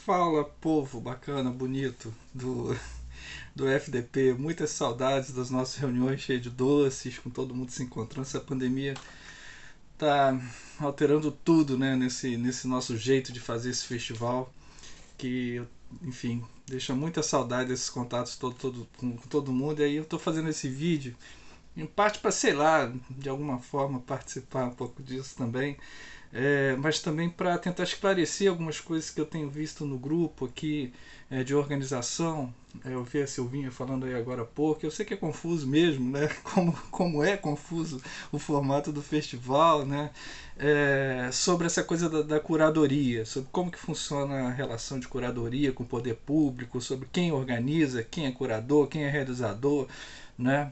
Fala, povo bacana, bonito do FDP. Muitas saudades das nossas reuniões cheias de doces, com todo mundo se encontrando. Essa pandemia tá alterando tudo, né, nesse nosso jeito de fazer esse festival, que, enfim, deixa muita saudade desses contatos com todo mundo. E aí eu tô fazendo esse vídeo, em parte para, sei lá, de alguma forma participar um pouco disso também, mas também para tentar esclarecer algumas coisas que eu tenho visto no grupo aqui, de organização. Eu vi a Silvinha falando aí agora há pouco. Eu sei que é confuso mesmo, né? Como é confuso o formato do festival, né? Sobre essa coisa da curadoria, sobre como que funciona a relação de curadoria com o poder público, sobre quem organiza, quem é curador, quem é realizador, né?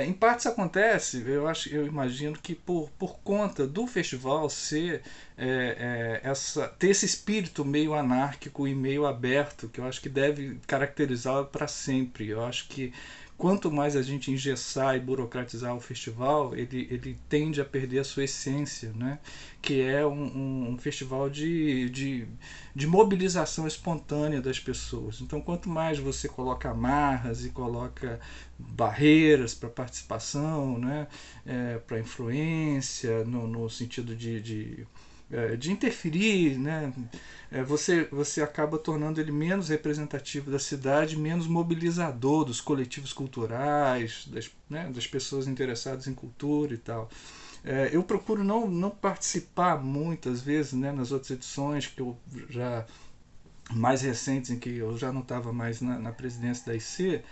Em parte isso acontece, eu imagino que por conta do festival ser ter esse espírito meio anárquico e meio aberto, que eu acho que deve caracterizá-lo para sempre. Eu acho que quanto mais a gente engessar e burocratizar o festival, ele tende a perder a sua essência, né? Que é um festival de mobilização espontânea das pessoas. Então, quanto mais você coloca amarras e coloca barreiras para participação, né? Para influência, no sentido de interferir, né? Você acaba tornando ele menos representativo da cidade, menos mobilizador dos coletivos culturais, das pessoas interessadas em cultura e tal. Eu procuro não participar muitas vezes, né, nas outras edições que eu já mais recentes, em que eu já não estava mais na presidência da IC,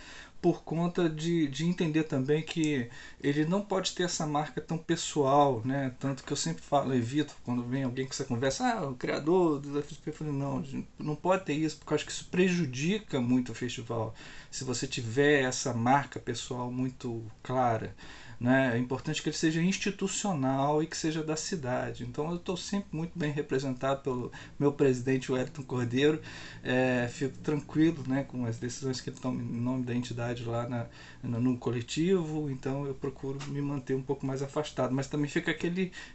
por conta de entender também que ele não pode ter essa marca tão pessoal, né? Tanto que eu sempre falo, evito, quando vem alguém com essa conversa, o criador do FSP, eu falei, não pode ter isso, porque eu acho que isso prejudica muito o festival, se você tiver essa marca pessoal muito clara. Né? É importante que ele seja institucional e que seja da cidade. Então eu estou sempre muito bem representado pelo meu presidente Wellington Cordeiro. Fico tranquilo, né, com as decisões que ele toma em nome da entidade lá no coletivo. Então eu procuro me manter um pouco mais afastado. Mas também fica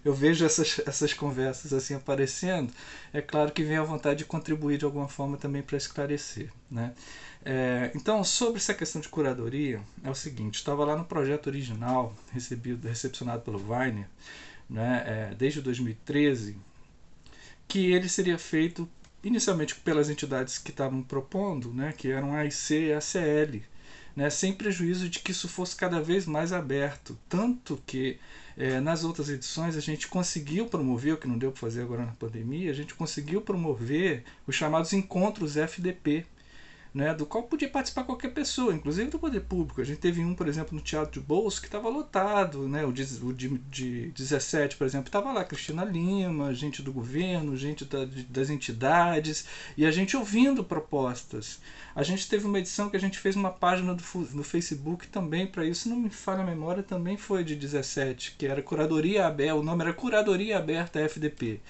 eu vejo essas conversas assim aparecendo. É claro que vem a vontade de contribuir de alguma forma também para esclarecer, né? Então, sobre essa questão de curadoria, é o seguinte: estava lá no projeto original, recepcionado pelo Weiner, né, desde 2013, que ele seria feito inicialmente pelas entidades que estavam propondo, né, que eram a AIC e a ACL, né, sem prejuízo de que isso fosse cada vez mais aberto. Tanto que nas outras edições a gente conseguiu promover, o que não deu para fazer agora na pandemia, a gente conseguiu promover os chamados encontros FDP, né, do qual podia participar qualquer pessoa, inclusive do poder público. A gente teve um, por exemplo, no Teatro de Bolso, que estava lotado, né, o de 17, por exemplo, estava lá Cristina Lima, gente do governo, gente das entidades, e a gente ouvindo propostas. A gente teve uma edição que a gente fez uma página no Facebook também para isso, se não me falha a memória, também foi de 17, que era Curadoria Aberta, o nome era Curadoria Aberta FDP.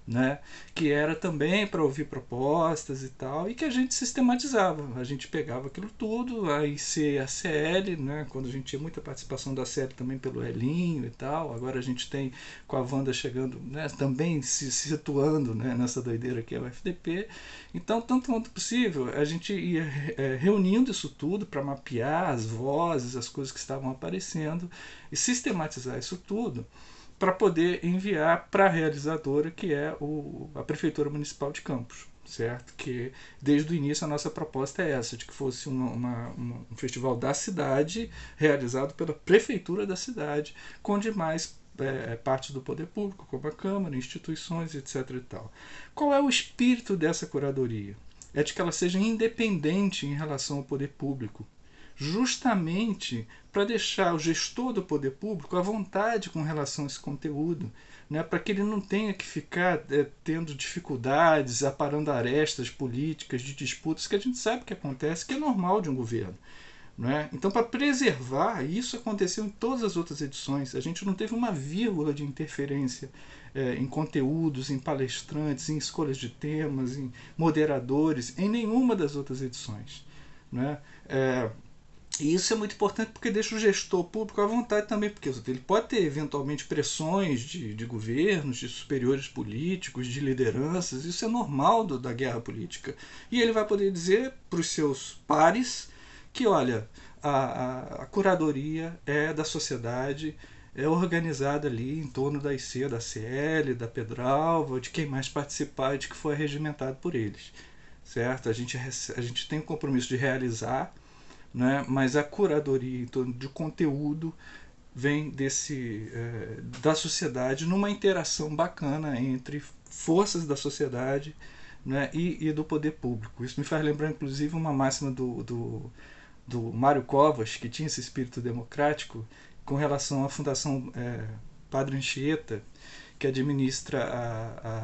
Né, que era também para ouvir propostas e tal, e que a gente sistematizava, a gente pegava aquilo tudo, a IC, a CL, né, quando a gente tinha muita participação da CL também pelo Elinho e tal. Agora a gente tem com a Wanda chegando, né, também se situando, né, nessa doideira que é o FDP. Então, tanto quanto possível, a gente ia reunindo isso tudo para mapear as vozes, as coisas que estavam aparecendo e sistematizar isso tudo para poder enviar para a realizadora, que é a Prefeitura Municipal de Campos, certo? Que desde o início a nossa proposta é essa, de que fosse um festival da cidade, realizado pela Prefeitura da cidade, com demais partes do poder público, como a Câmara, instituições, etc. e tal. Qual é o espírito dessa curadoria? É de que ela seja independente em relação ao poder público, justamente para deixar o gestor do poder público à vontade com relação a esse conteúdo, né, para que ele não tenha que ficar tendo dificuldades, aparando arestas políticas, de disputas, que a gente sabe que acontece, que é normal de um governo. Né? Então, para preservar, isso aconteceu em todas as outras edições, a gente não teve uma vírgula de interferência em conteúdos, em palestrantes, em escolhas de temas, em moderadores, em nenhuma das outras edições. Né? E isso é muito importante porque deixa o gestor público à vontade também, porque ele pode ter eventualmente pressões de governos, de superiores políticos, de lideranças, isso é normal da guerra política. E ele vai poder dizer para os seus pares que, olha, a curadoria é da sociedade, é organizada ali em torno da IC, da CL, da Pedralva, de quem mais participar e de que foi regimentado por eles. Certo? A gente tem o compromisso de realizar, né? Mas a curadoria em torno de conteúdo vem da sociedade numa interação bacana entre forças da sociedade, né? e do poder público. Isso me faz lembrar, inclusive, uma máxima do Mário Covas, que tinha esse espírito democrático, com relação à Fundação Padre Anchieta, que administra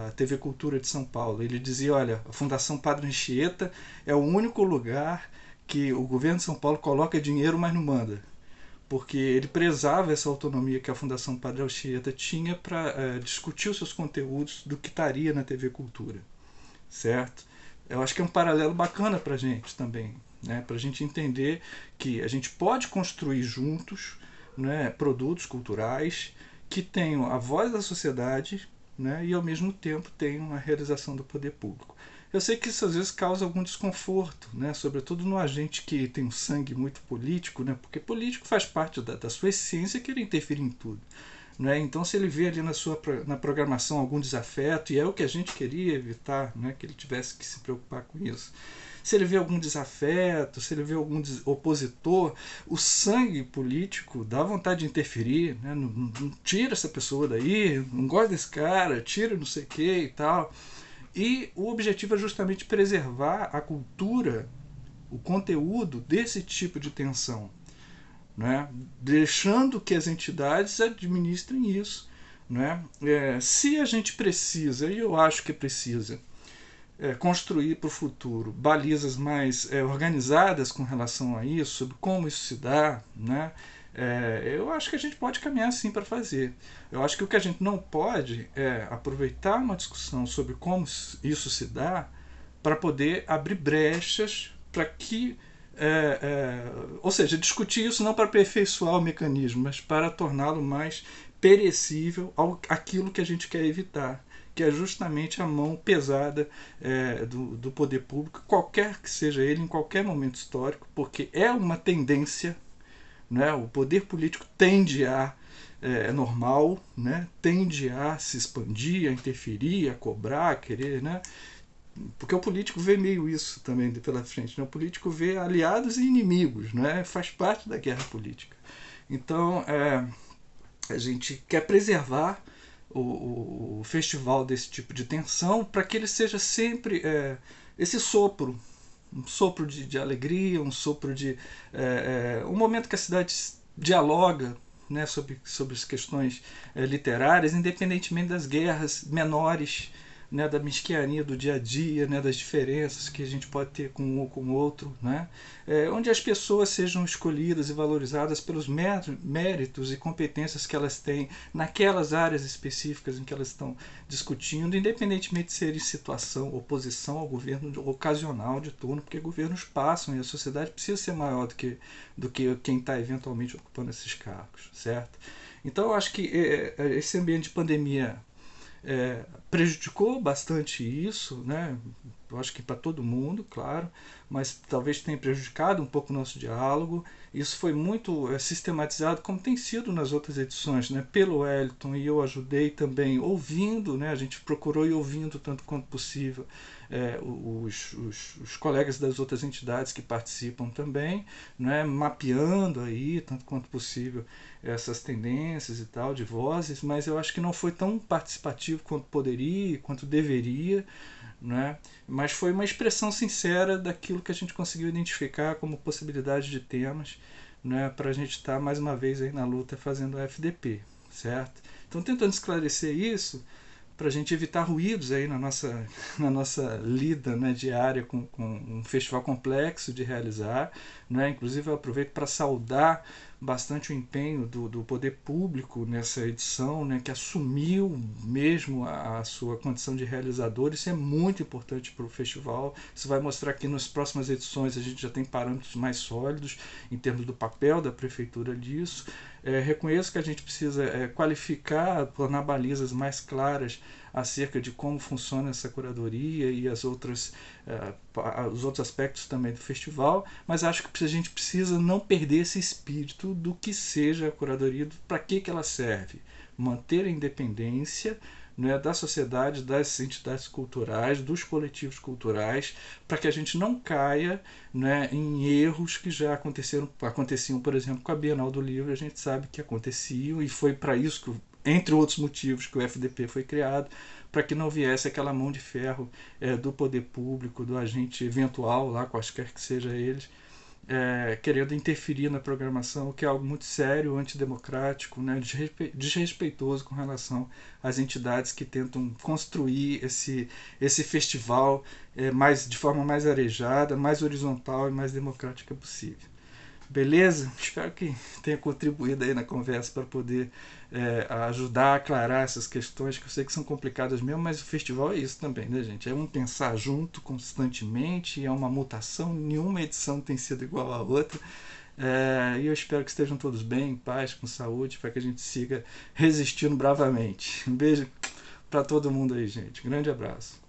a TV Cultura de São Paulo. Ele dizia, olha, a Fundação Padre Anchieta é o único lugar que o governo de São Paulo coloca dinheiro, mas não manda. Porque ele prezava essa autonomia que a Fundação Padre Anchieta tinha para discutir os seus conteúdos do que estaria na TV Cultura. Certo? Eu acho que é um paralelo bacana para a gente também, né? Para a gente entender que a gente pode construir juntos, né, produtos culturais que tenham a voz da sociedade, né, e ao mesmo tempo tenham a realização do poder público. Eu sei que isso às vezes causa algum desconforto, né, sobretudo no agente que tem um sangue muito político, né, porque político faz parte da sua essência querer interferir em tudo. Né? Então, se ele vê ali na programação algum desafeto, e é o que a gente queria evitar, né, que ele tivesse que se preocupar com isso. Se ele vê algum desafeto, se ele vê algum opositor, o sangue político dá vontade de interferir, né? Não tira essa pessoa daí, não gosta desse cara, tira não sei o que e tal. E o objetivo é justamente preservar a cultura, o conteúdo desse tipo de tensão, né? Deixando que as entidades administrem isso. Né? Se a gente precisa, e eu acho que precisa, construir para o futuro balizas mais organizadas com relação a isso, sobre como isso se dá, né? Eu acho que a gente pode caminhar sim para fazer. Eu acho que o que a gente não pode é aproveitar uma discussão sobre como isso se dá para poder abrir brechas para que ou seja, discutir isso não para aperfeiçoar o mecanismo, mas para torná-lo mais perecível aquilo que a gente quer evitar, que é justamente a mão pesada do poder público, qualquer que seja ele, em qualquer momento histórico, porque é uma tendência, né? O poder político tende a é normal, né? Tende a se expandir, a interferir, a cobrar, a querer, né? Porque o político vê meio isso também pela frente, né? O político vê aliados e inimigos, né? Faz parte da guerra política. Então, a gente quer preservar o festival desse tipo de tensão para que ele seja sempre esse sopro, um sopro de alegria, um sopro de um momento que a cidade dialoga, né, sobre as questões literárias, independentemente das guerras menores, né, da mesquinharia do dia a dia, né, das diferenças que a gente pode ter com um ou com o outro, né, onde as pessoas sejam escolhidas e valorizadas pelos méritos e competências que elas têm naquelas áreas específicas em que elas estão discutindo, independentemente de ser em situação, oposição ao governo ocasional de turno, porque governos passam e a sociedade precisa ser maior do que quem está eventualmente ocupando esses cargos, certo? Então eu acho que esse ambiente de pandemia prejudicou bastante isso, né? Eu acho que para todo mundo, claro, mas talvez tenha prejudicado um pouco o nosso diálogo. Isso foi muito sistematizado, como tem sido nas outras edições, né? Pelo Wellington, e eu ajudei também ouvindo, né? A gente procurou ir ouvindo tanto quanto possível os colegas das outras entidades que participam também, né? Mapeando aí, tanto quanto possível, essas tendências e tal, de vozes, mas eu acho que não foi tão participativo quanto poderia, quanto deveria, né? Mas foi uma expressão sincera daquilo que a gente conseguiu identificar como possibilidade de temas, né, para a gente estar mais uma vez aí na luta fazendo a FDP, certo? Então tentando esclarecer isso para a gente evitar ruídos aí na nossa lida, né, diária com um festival complexo de realizar, né? Inclusive eu aproveito para saudar bastante o empenho do poder público nessa edição, né, que assumiu mesmo a sua condição de realizador. Isso é muito importante para o festival. Isso vai mostrar que nas próximas edições a gente já tem parâmetros mais sólidos em termos do papel da prefeitura disso. Reconheço que a gente precisa qualificar, tornar balizas mais claras acerca de como funciona essa curadoria e os outros aspectos também do festival, mas acho que a gente precisa não perder esse espírito do que seja a curadoria, para que ela serve. Manter a independência, né, da sociedade, das entidades culturais, dos coletivos culturais, para que a gente não caia, né, em erros que já aconteciam, por exemplo, com a Bienal do Livro. A gente sabe que aconteciam, e foi para isso que, entre outros motivos, que o FDP foi criado, para que não viesse aquela mão de ferro do poder público, do agente eventual, lá quaisquer que seja eles, querendo interferir na programação, o que é algo muito sério, antidemocrático, né, desrespeitoso com relação às entidades que tentam construir esse festival de forma mais arejada, mais horizontal e mais democrática possível. Beleza? Espero que tenha contribuído aí na conversa para poder ajudar a aclarar essas questões, que eu sei que são complicadas mesmo, mas o festival é isso também, né, gente? É um pensar junto constantemente, é uma mutação, nenhuma edição tem sido igual à outra. E eu espero que estejam todos bem, em paz, com saúde, para que a gente siga resistindo bravamente. Um beijo para todo mundo aí, gente. Grande abraço.